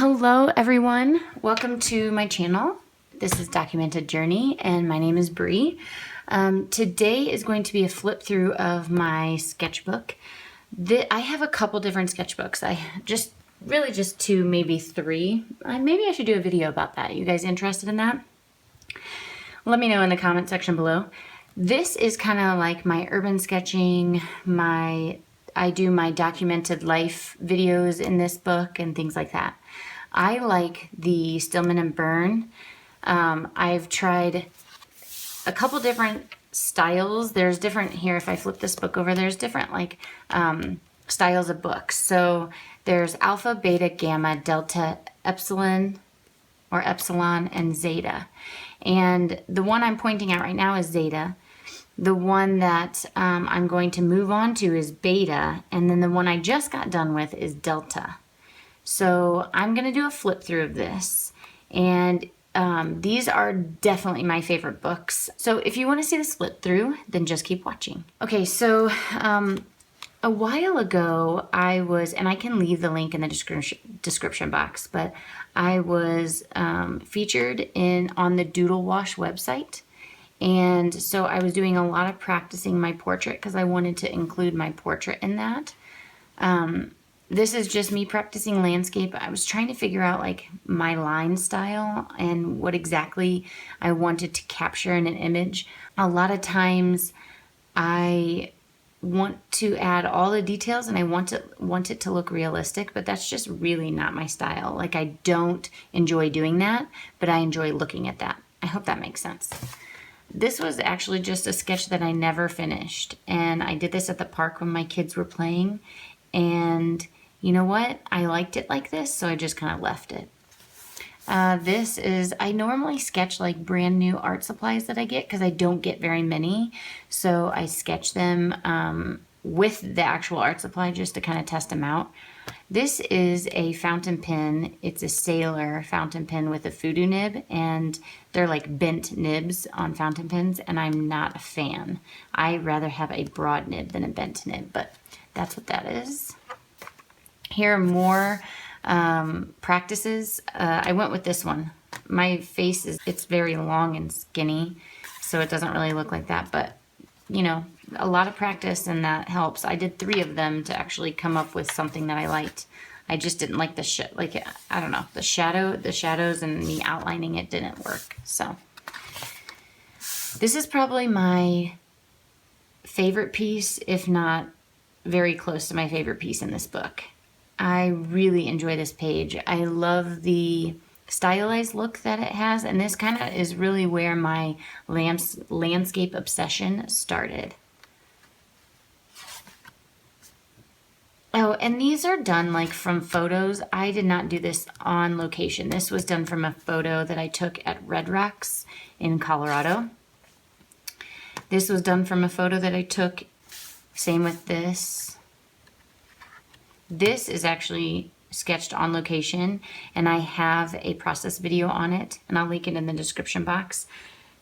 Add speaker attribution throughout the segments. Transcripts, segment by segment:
Speaker 1: Hello everyone, welcome to my channel. This is Documented Journey and my name is Bree. Today is going to be a flip through of my sketchbook. I have a couple different sketchbooks. Really just two, maybe three. Maybe I should do a video about that. You guys interested in that? Let me know in the comment section below. This is kind of like my urban sketching, I do my documented life videos in this book and things like that. I like the Stillman&birn. I've tried a couple different styles. There's different here. If I flip this book over, there's different styles of books. So there's alpha, beta, gamma, delta, epsilon, and zeta. And the one I'm pointing at right now is zeta. The one that I'm going to move on to is beta, and then the one I just got done with is delta. So I'm going to do a flip through of this, and these are definitely my favorite books. So if you want to see this flip through, then just keep watching. Okay, so a while ago and I can leave the link in the description box, but I was featured on the Doodle Wash website. And so I was doing a lot of practicing my portrait because I wanted to include my portrait in that. This is just me practicing landscape. I was trying to figure out my line style and what exactly I wanted to capture in an image. A lot of times I want to add all the details and I want it to look realistic, but that's just really not my style. I don't enjoy doing that, but I enjoy looking at that. I hope that makes sense. This was actually just a sketch that I never finished, and I did this at the park when my kids were playing, and you know what? I liked it like this, so I just kind of left it. I normally sketch brand new art supplies that I get because I don't get very many, so I sketch them with the actual art supply just to kind of test them out. This is a fountain pen. It's a sailor fountain pen with a voodoo nib, and they're bent nibs on fountain pens, and I'm not a fan. I rather have a broad nib than a bent nib, but that's what that is. Here are more practices. I went with this one. My face it's very long and skinny, so it doesn't really look like that, but you know, a lot of practice and that helps. I did 3 of them to actually come up with something that I liked. I just didn't like I don't know, the shadows and me outlining it didn't work. So this is probably my favorite piece, if not very close to my favorite piece in this book. I really enjoy this page. I love the stylized look that it has, and this kind of is really where my landscape obsession started. Oh, and these are done from photos. I did not do this on location. This was done from a photo that I took at Red Rocks in Colorado. This was done from a photo that I took. Same with this. This is actually sketched on location, and I have a process video on it, and I'll link it in the description box.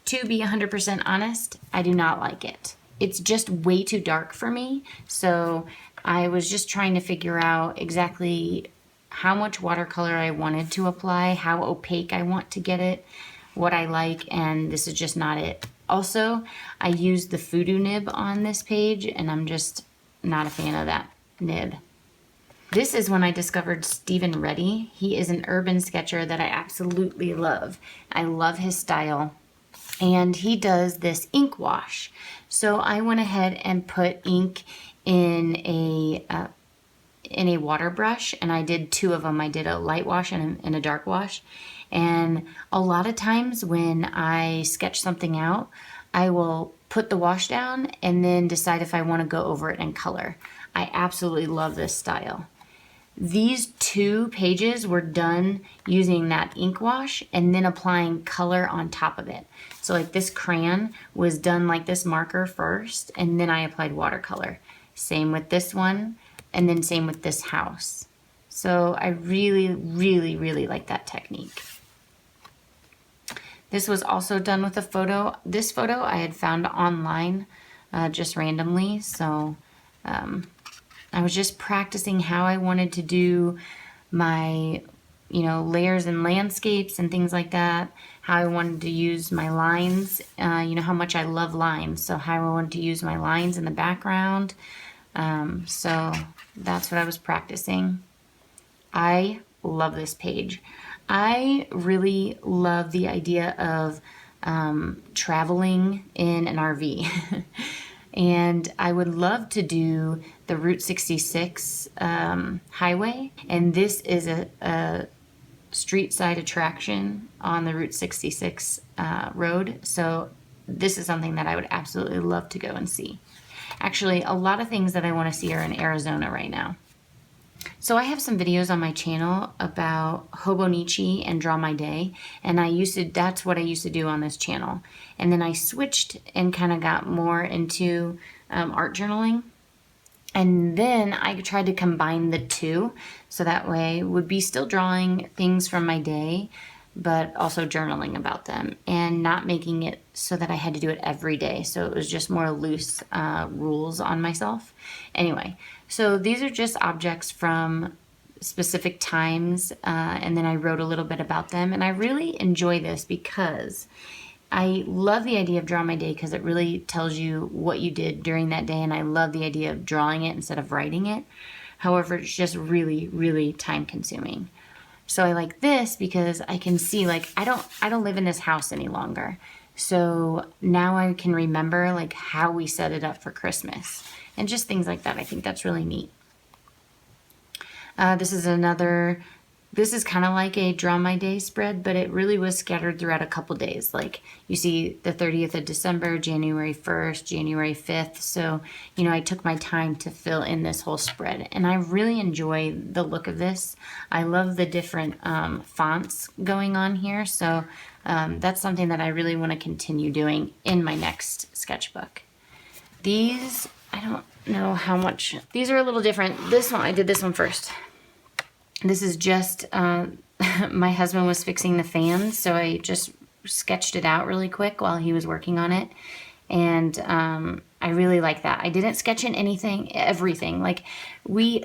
Speaker 1: To be 100% honest, I do not like it. It's just way too dark for me, so I was just trying to figure out exactly how much watercolor I wanted to apply, how opaque I want to get it, what I like, and this is just not it. Also, I used the voodoo nib on this page, and I'm just not a fan of that nib. This is when I discovered Stephen Reddy. He is an urban sketcher that I absolutely love. I love his style, and he does this ink wash. So I went ahead and put ink in a water brush, and I did 2 of them. I did a light wash and a dark wash. And a lot of times when I sketch something out, I will put the wash down and then decide if I want to go over it in color. I absolutely love this style. These 2 pages were done using that ink wash and then applying color on top of it. So this crayon was done like this marker first, and then I applied watercolor. Same with this one, and then same with this house. So I really, really, really like that technique. This was also done with a photo. This photo I had found online just randomly, so I was just practicing how I wanted to do my layers and landscapes and things like that. How I wanted to use my lines, how much I love lines. So how I wanted to use my lines in the background. So that's what I was practicing. I love this page. I really love the idea of traveling in an RV. And I would love to do the Route 66 highway. And this is a street side attraction on the Route 66 road. So this is something that I would absolutely love to go and see. Actually, a lot of things that I want to see are in Arizona right now. So I have some videos on my channel about Hobonichi and Draw My Day, and that's what I used to do on this channel. And then I switched and kind of got more into art journaling. And then I tried to combine the two, so that way would be still drawing things from my day, but also journaling about them, and not making it so that I had to do it every day. So it was just more loose rules on myself. Anyway, so these are just objects from specific times, and then I wrote a little bit about them. And I really enjoy this because I love the idea of Draw My Day because it really tells you what you did during that day, and I love the idea of drawing it instead of writing it. However, it's just really, really time consuming. So I like this because I can see, like, I don't live in this house any longer. So now I can remember, like, how we set it up for Christmas and just things like that. I think that's really neat. This is kind of like a Draw My Day spread, but it really was scattered throughout a couple days. Like, you see the 30th of December, January 1st, January 5th. So, I took my time to fill in this whole spread, and I really enjoy the look of this. I love the different fonts going on here. So that's something that I really want to continue doing in my next sketchbook. These, I don't know how much, these are a little different. This one, I did this one first. This is just, my husband was fixing the fans, so I just sketched it out really quick while he was working on it. And I really like that. I didn't sketch in everything. Like,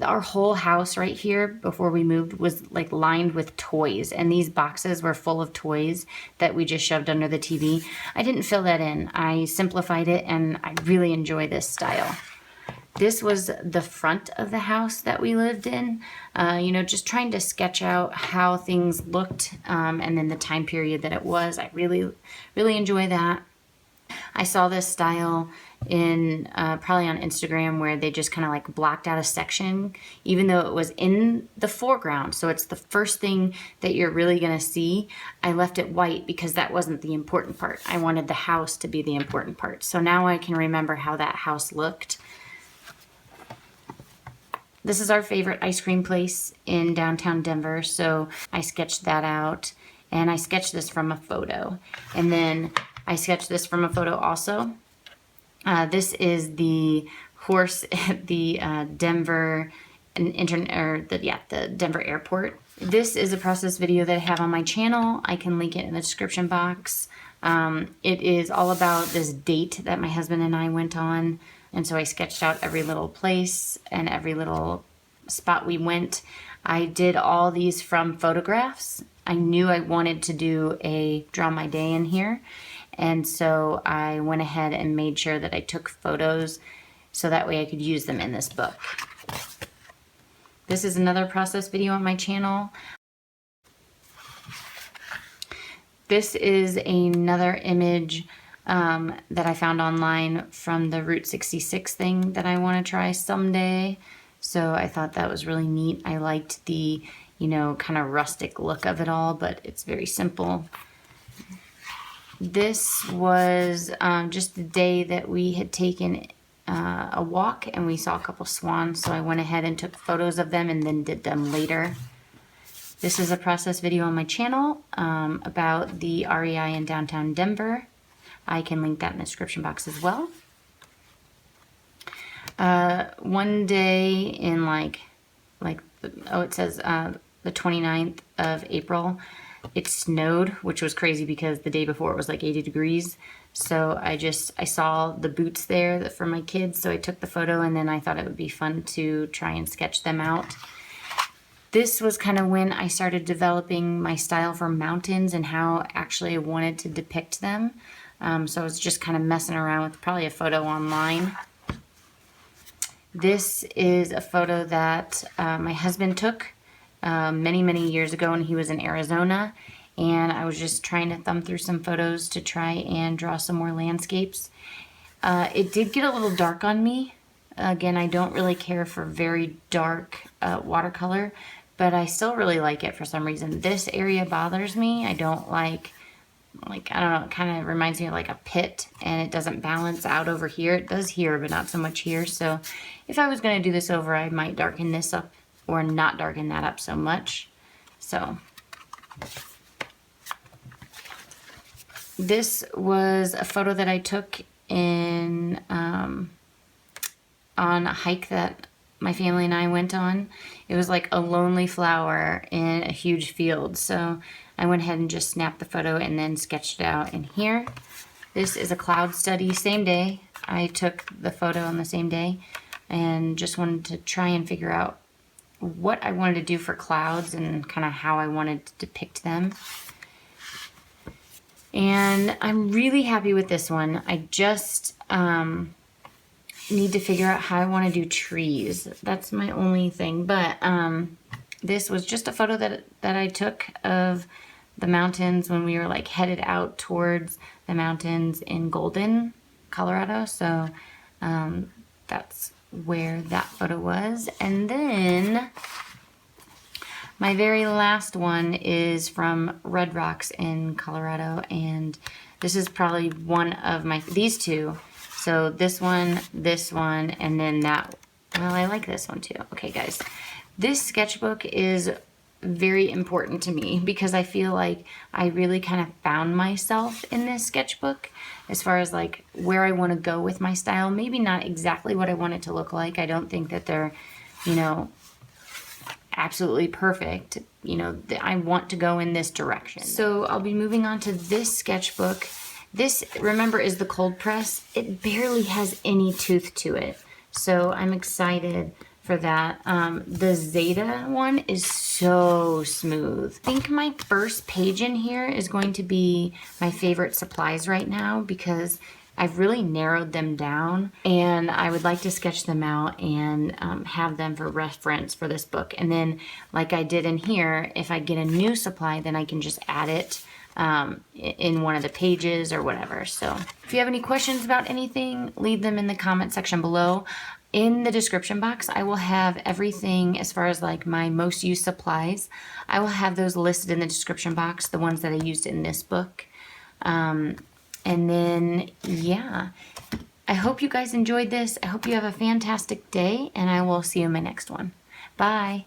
Speaker 1: our whole house right here before we moved was like lined with toys, and these boxes were full of toys that we just shoved under the TV. I didn't fill that in. I simplified it, and I really enjoy this style. This was the front of the house that we lived in, just trying to sketch out how things looked, and then the time period that it was. I really, really enjoy that. I saw this style in probably on Instagram, where they just kind of like blocked out a section, even though it was in the foreground. So it's the first thing that you're really going to see. I left it white because that wasn't the important part. I wanted the house to be the important part. So now I can remember how that house looked. This is our favorite ice cream place in downtown Denver, so I sketched that out, and I sketched this from a photo. And then I sketched this from a photo also. This is the horse at the Denver the Denver airport. This is a process video that I have on my channel. I can link it in the description box. It is all about this date that my husband and I went on. And so I sketched out every little place and every little spot we went. I did all these from photographs. I knew I wanted to do a Draw My Day in here. And so I went ahead and made sure that I took photos so that way I could use them in this book. This is another process video on my channel. This is another image that I found online from the Route 66 thing that I want to try someday. So I thought that was really neat. I liked the, kind of rustic look of it all, but it's very simple. This was just the day that we had taken a walk, and we saw a couple swans, so I went ahead and took photos of them and then did them later. This is a process video on my channel about the REI in downtown Denver. I can link that in the description box as well. One day in it says the 29th of April, it snowed, which was crazy because the day before it was like 80 degrees. So I saw the boots there for my kids, so I took the photo, and then I thought it would be fun to try and sketch them out. This was kind of when I started developing my style for mountains and how actually I wanted to depict them. So I was just kind of messing around with probably a photo online. This is a photo that my husband took many, many years ago when he was in Arizona. And I was just trying to thumb through some photos to try and draw some more landscapes. It did get a little dark on me. Again, I don't really care for very dark watercolor, but I still really like it for some reason. This area bothers me. I don't like, I don't know, it kind of reminds me of like a pit, and it doesn't balance out over here. It does here, but not so much here. So if I was going to do this over, I might darken this up or not darken that up so much. So this was a photo that I took in on a hike that my family and I went on. It was like a lonely flower in a huge field. So I went ahead and just snapped the photo and then sketched it out in here. This is a cloud study, same day. I took the photo on the same day and just wanted to try and figure out what I wanted to do for clouds and kind of how I wanted to depict them. And I'm really happy with this one. I just need to figure out how I want to do trees. That's my only thing. But this was just a photo that I took of the mountains when we were like headed out towards the mountains in Golden, Colorado. So that's where that photo was. And then my very last one is from Red Rocks in Colorado, and this is probably one of these two. So this one, and then that. Well, I like this one too. Okay, guys, this sketchbook is very important to me because I feel like I really kind of found myself in this sketchbook as far as like where I want to go with my style. Maybe not exactly what I want it to look like. I don't think that they're, absolutely perfect. I want to go in this direction. So I'll be moving on to this sketchbook. This, remember, is the cold press. It barely has any tooth to it. So I'm excited for that. The Zeta one is so smooth. I think my first page in here is going to be my favorite supplies right now because I've really narrowed them down, and I would like to sketch them out and have them for reference for this book. And then, like I did in here, if I get a new supply, then I can just add it in one of the pages or whatever. So if you have any questions about anything, leave them in the comment section below. In the description box, I will have everything as far as like my most used supplies. I will have those listed in the description box, the ones that I used in this book. And then, yeah, I hope you guys enjoyed this. I hope you have a fantastic day, and I will see you in my next one. Bye.